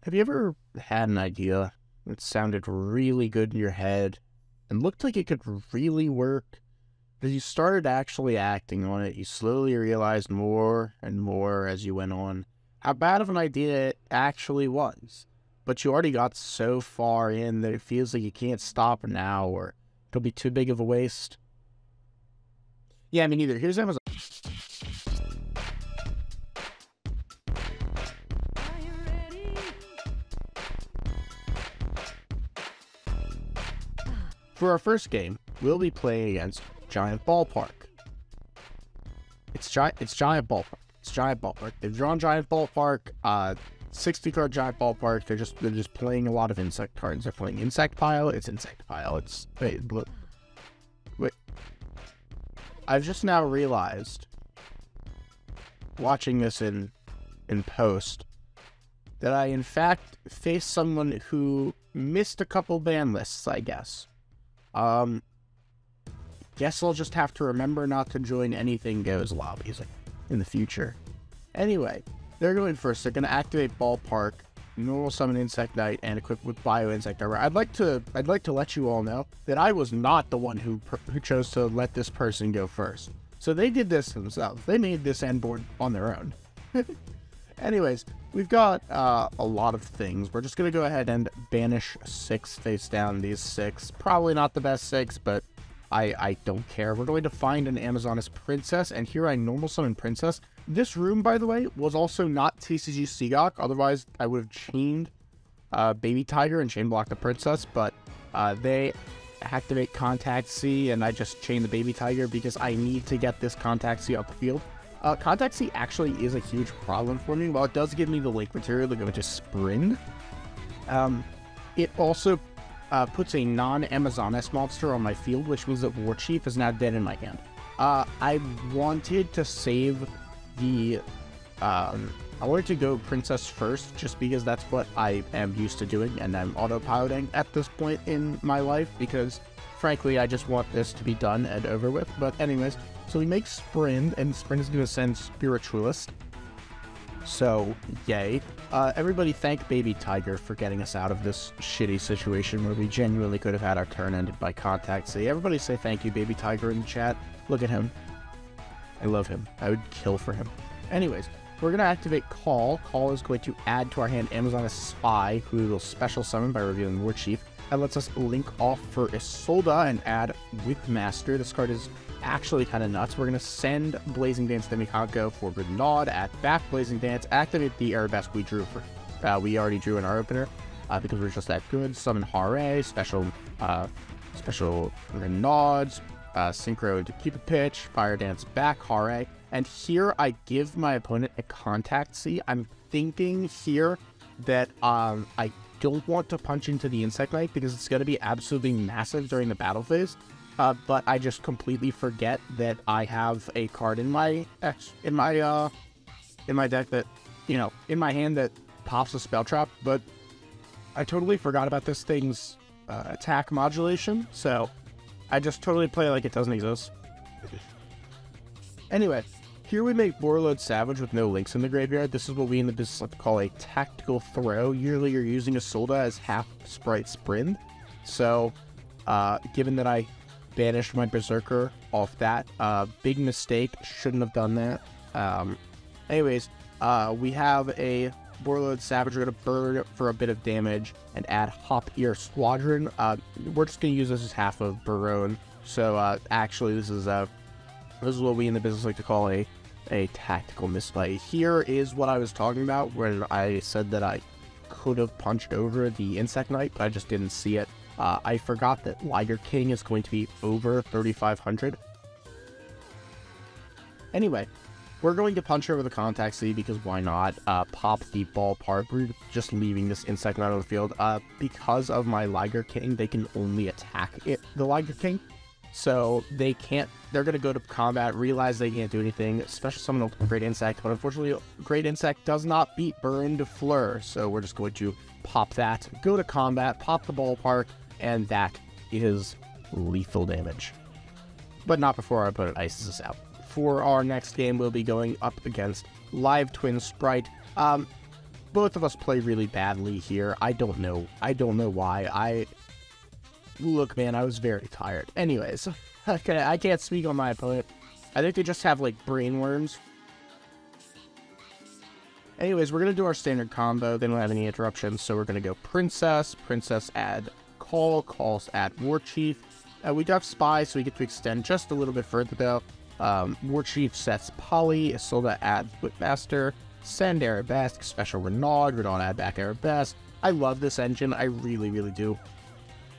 Have you ever had an idea that sounded really good in your head and looked like it could really work? As you started actually acting on it, you slowly realized more and more as you went on how bad of an idea it actually was. But you already got so far in that it feels like you can't stop now or it'll be too big of a waste. Yeah, I mean, either. Here's Amazon. For our first game, we'll be playing against Giant Ballpark. It's Giant Ballpark. It's Giant Ballpark. They've drawn Giant Ballpark, 60 card Giant Ballpark. They're just playing a lot of insect cards. They're playing Insect Pile. It's Insect Pile. It's wait. I've just now realized, watching this in post, that I in fact faced someone who missed a couple ban lists, I guess. Guess I'll just have to remember not to join Anything Goes lobbies in the future. Anyway, they're going first. They're going to activate Ballpark, normal summon Insect Knight, and equip with Bio Insect Armor. I'd like to let you all know that I was not the one who chose to let this person go first. So they did this themselves. They made this end board on their own. Anyways, we've got a lot of things. We're just going to go ahead and banish 6 face down. These 6. Probably not the best 6, but I don't care. We're going to find an Amazoness Princess, and here I normal summon Princess. This room, by the way, was also not TCG Seagok. Otherwise, I would have chained Baby Tiger and chain blocked the Princess, but they activate Contact C, and I just chain the Baby Tiger because I need to get this Contact C up the field. Contact C actually is a huge problem for me. While it does give me the link material to go to Sprint, it also puts a non-Amazoness monster on my field, which means that War Chief is now dead in my hand. I wanted to save the... I wanted to go Princess first, just because that's what I am used to doing, and I'm autopiloting at this point in my life, because, frankly, I just want this to be done and over with. But anyways, so we make Sprint, and Sprint is going to send Spiritualist. So, yay. Everybody thank Baby Tiger for getting us out of this shitty situation where we genuinely could have had our turn ended by Contact C. Everybody say thank you, Baby Tiger, in the chat. Look at him. I love him. I would kill for him. Anyways, we're going to activate Call. Call is going to add to our hand Amazoness Spy, who will special summon by revealing War Chief. That lets us link off for Isolda and add With Master. This card is actually kind of nuts. We're going to send Blazing Dance to Mikako for Renaud, add back Blazing Dance, activate the Arabesque we drew for, we already drew in our opener, because we're just that good. Summon Hare, special Renaud, Synchro to keep a pitch, Fire Dance back Hare, and here I give my opponent a Contact C. I'm thinking here that I don't want to punch into the Insect Knight because it's going to be absolutely massive during the battle phase. But I just completely forget that I have a card in my deck that, in my hand that pops a Spell Trap, but I totally forgot about this thing's attack modulation, so I just totally play like it doesn't exist. Anyway, here we make Warlord Salvage with no links in the graveyard. This is what we in the business like to call a tactical throw. Usually you're using Isolda as half Sprite Sprint, so given that I banished my Berserker off that. Big mistake. Shouldn't have done that. Anyways, we have a Warlord Savage. We're going to burn it for a bit of damage and add Hop Ear Squadron. We're just going to use this as half of Barone. So, actually, this is what we in the business like to call a tactical misplay. Here is what I was talking about when I said that I could have punched over the Insect Knight, but I just didn't see it. I forgot that Liger King is going to be over 3,500. Anyway, we're going to punch over the Contact C because why not? Pop the Ballpark. We're just leaving this Insect Knight on the field. Because of my Liger King, they can only attack the Liger King. So they can't, they're going to go to combat, realize they can't do anything, special summon Great Insect, but unfortunately, Great Insect does not beat Burn to Fleur, so we're just going to pop that, go to combat, pop the Ballpark, and that is lethal damage. But not before our opponent ices us out. For our next game, we'll be going up against Live Twin Sprite. both of us play really badly here. I don't know why. Look, man, I was very tired. Anyways, okay, I can't speak on my opponent. I think they just have, like, brain worms. Anyways, we're going to do our standard combo. They don't have any interruptions, so we're going to go Princess. Princess add Call. Calls add War Chief. We do have Spy, so we get to extend just a little bit further, though. War Chief sets Polly. Isolde adds Whipmaster. Send Arabesque. Special Renaud. Renaud add back Arabesque. I love this engine. I really, really do.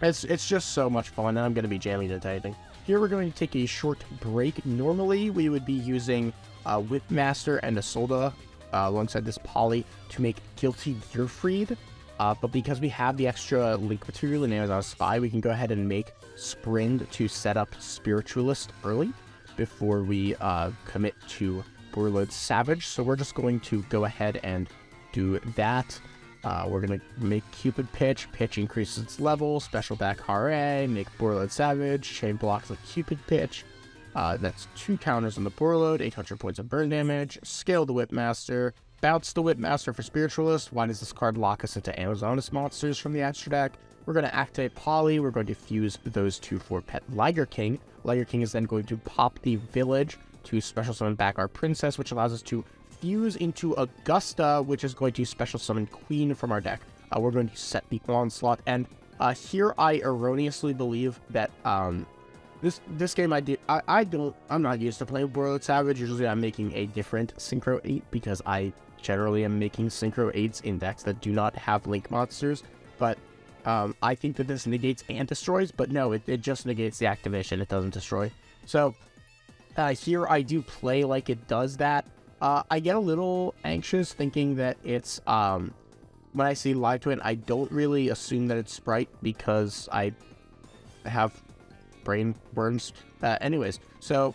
It's just so much fun, and I'm going to be jamming into anything. Here we're going to take a short break. Normally, we would be using Whipmaster and Isolde alongside this Polly to make Guilty Gearfried. But because we have the extra link material in Amazon Spy, we can go ahead and make Sprint to set up Spiritualist early before we commit to Warlord Salvage. So we're just going to go ahead and do that. We're going to make Cupid Pitch. Pitch increases its level. Special back Hare. Make Warlord Savage. Chain blocks like Cupid Pitch. That's 2 counters on the Warlord. 800 points of burn damage. Scale the Whipmaster. Bounce the Whipmaster for Spiritualist. Why does this card lock us into Amazoness monsters from the extra deck? We're going to activate Polly. We're going to fuse those 2 for Pet Liger King. Liger King is then going to pop the Village to special summon back our Princess, which allows us to fuse into Augusta, which is going to special summon Queen from our deck. We're going to set the Onslaught, and here I erroneously believe that this game I'm not used to playing Warlord Savage. Usually I'm making a different Synchro 8 because I generally am making Synchro 8s in decks that do not have Link monsters, but I think that this negates and destroys, but no, it just negates the activation. It doesn't destroy. So here I do play like it does that. I get a little anxious thinking that it's, when I see Live Twin, I don't really assume that it's Sprite because I have brain worms. Anyways, so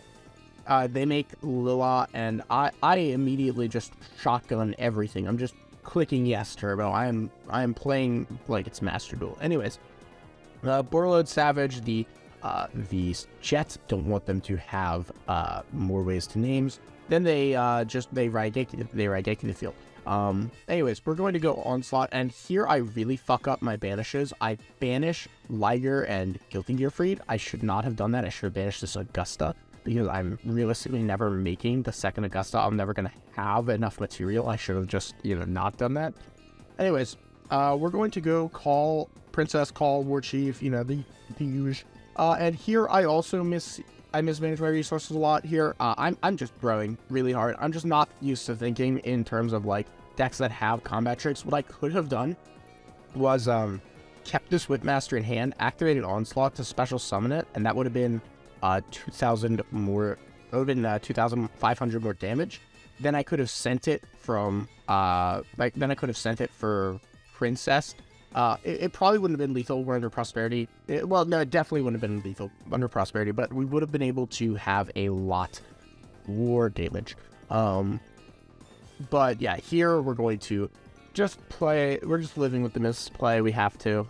they make Lila, and I immediately just shotgun everything. I'm just clicking yes, Turbo. I am playing like it's Master Duel. Anyways, Warlord Savage, the Jets don't want them to have more ways to names. Then they Raigeki the field. Anyways, we're going to go Onslaught, and here I really fuck up my banishes. I banish Liger and Guilty Gearfried. I should not have done that. I should have banished this Augusta, because I'm realistically never making the second Augusta. I'm never going to have enough material. I should have just, not done that. Anyways, we're going to go call Princess, call War Chief, the usual. And here I also mismanage my resources a lot here. I'm just throwing really hard. I'm just not used to thinking in terms of like decks that have combat tricks. What I could have done was kept this Whipmaster in hand, activated Onslaught to special summon it, and that would have been 2,000 more. It would have been 2,500 more damage. Then I could have sent it from then I could have sent it for Princess. It probably wouldn't have been lethal. We're under Prosperity. Well, no, it definitely wouldn't have been lethal under Prosperity, but we would have been able to have a lot more damage. But yeah, here we're going to just play. We're just living with the misplay. We have to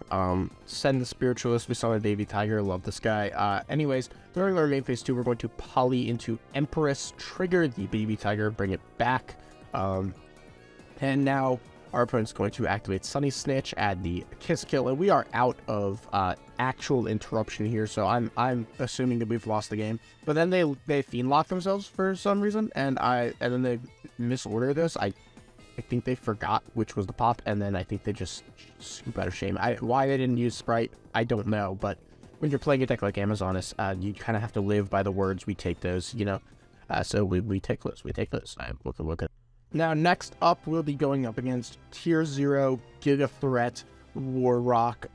send the Spiritualist. We saw the Baby Tiger. Love this guy. Anyways, during our main phase 2, we're going to Poly into Empress, trigger the Baby Tiger, bring it back. And now our opponent's going to activate Sunny Snitch, add the Kiss Kill, and we are out of actual interruption here, so I'm assuming that we've lost the game. But then they Fiend Lock themselves for some reason, and then they misorder this. I think they forgot which was the pop, and then I think they just scoop out of shame. Why they didn't use Sprite, I don't know, but when you're playing a deck like Amazoness, you kind of have to live by the words. We take those, so we take those. We take those. Look at. Now, next up, we'll be going up against Tier 0, Giga Threat, War Rock.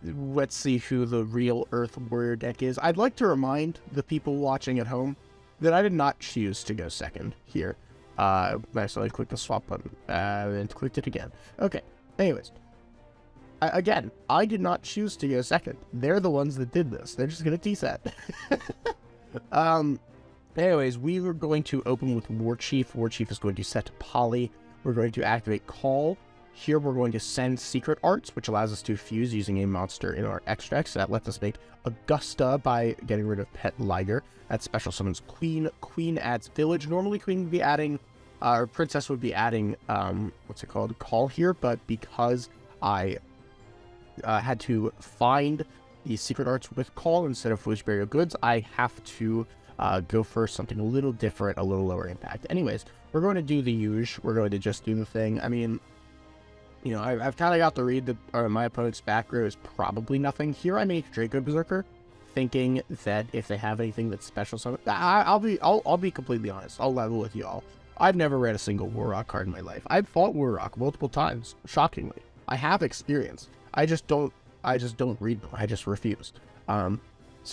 Let's see who the real Earth Warrior deck is. I'd like to remind the people watching at home that I did not choose to go second here. So I clicked the swap button, and clicked it again. Okay, anyways. Again, I did not choose to go second. They're the ones that did this. They're just going to T-set. Anyways, we were going to open with War Chief. War Chief is going to set Poly. We're going to activate Call. Here we're going to send Secret Arts, which allows us to fuse using a monster in our extracts. That lets us make Augusta by getting rid of Pet Liger. That special summons Queen. Queen adds Village. Normally Queen would be adding Our princess would be adding, what's it called, call here, but because I had to find the secret arts with call instead of foolish burial goods, I have to go for something a little different, a little lower impact. Anyways, we're going to do the usual. We're going to just do the thing. I mean, you know, I've kind of got to read my opponent's back row is probably nothing. Here I make Draco Berserker, thinking that if they have anything that's special, I'll be completely honest. I'll level with y'all. I've never read a single Warrock card in my life. I've fought Warrock multiple times, shockingly. I have experience. I just don't read them. I just refuse. So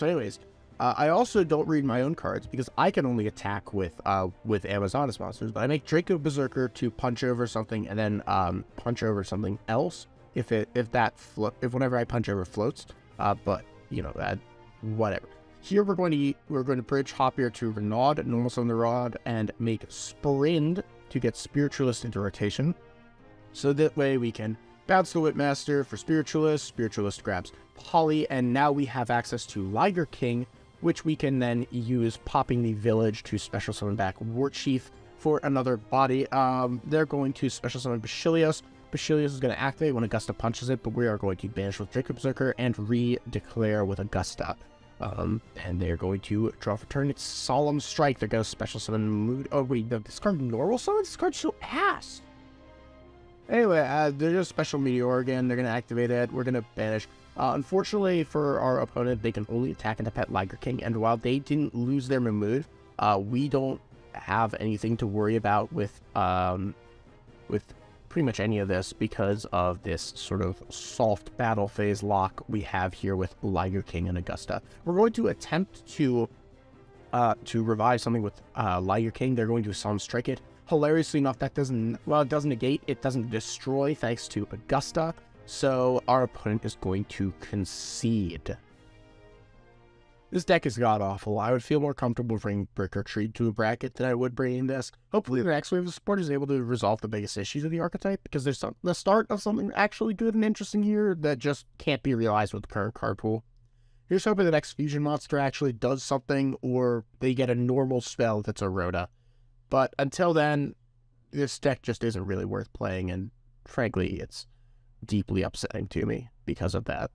anyways, I also don't read my own cards because I can only attack with Amazonas monsters, but I make Draco Berserker to punch over something and then punch over something else if whenever I punch over floats. But you know, whatever. Here we're going to bridge Hoppier to Renaud, normal summon the Rod, and make Sprind to get Spiritualist into rotation. So that way we can bounce the Whipmaster for Spiritualist. Spiritualist grabs Polly, and now we have access to Liger King, which we can then use popping the village to special summon back War Chief for another body. They're going to special summon Basilios. Basilios is going to activate when Augusta punches it, but we are going to banish with Draco Berserker and re-declare with Augusta. And they're going to draw for turn. It's Solemn Strike. They're going to special summon Mood. Oh, wait, this card normal summon? This card's so ass. Anyway, they're just special Meteor again. They're going to activate it. We're going to banish. Unfortunately for our opponent, they can only attack and pet Liger King. And while they didn't lose their Mahmood, we don't have anything to worry about with pretty much any of this because of this sort of soft battle phase lock we have here with Liger King and Augusta. We're going to attempt to revive something with Liger King. They're going to Solemn Strike it. Hilariously enough, that doesn't, well, it doesn't negate, it doesn't destroy thanks to Augusta. So our opponent is going to concede. This deck is god-awful. I would feel more comfortable bringing Brick or Treat to a bracket than I would bringing this. Hopefully the next wave of support is able to resolve the biggest issues of the archetype, because there's the start of something actually good and interesting here that just can't be realized with the current card pool. Here's hoping the next fusion monster actually does something, or they get a normal spell that's a Rhoda. But until then, this deck just isn't really worth playing, and frankly, it's deeply upsetting to me because of that.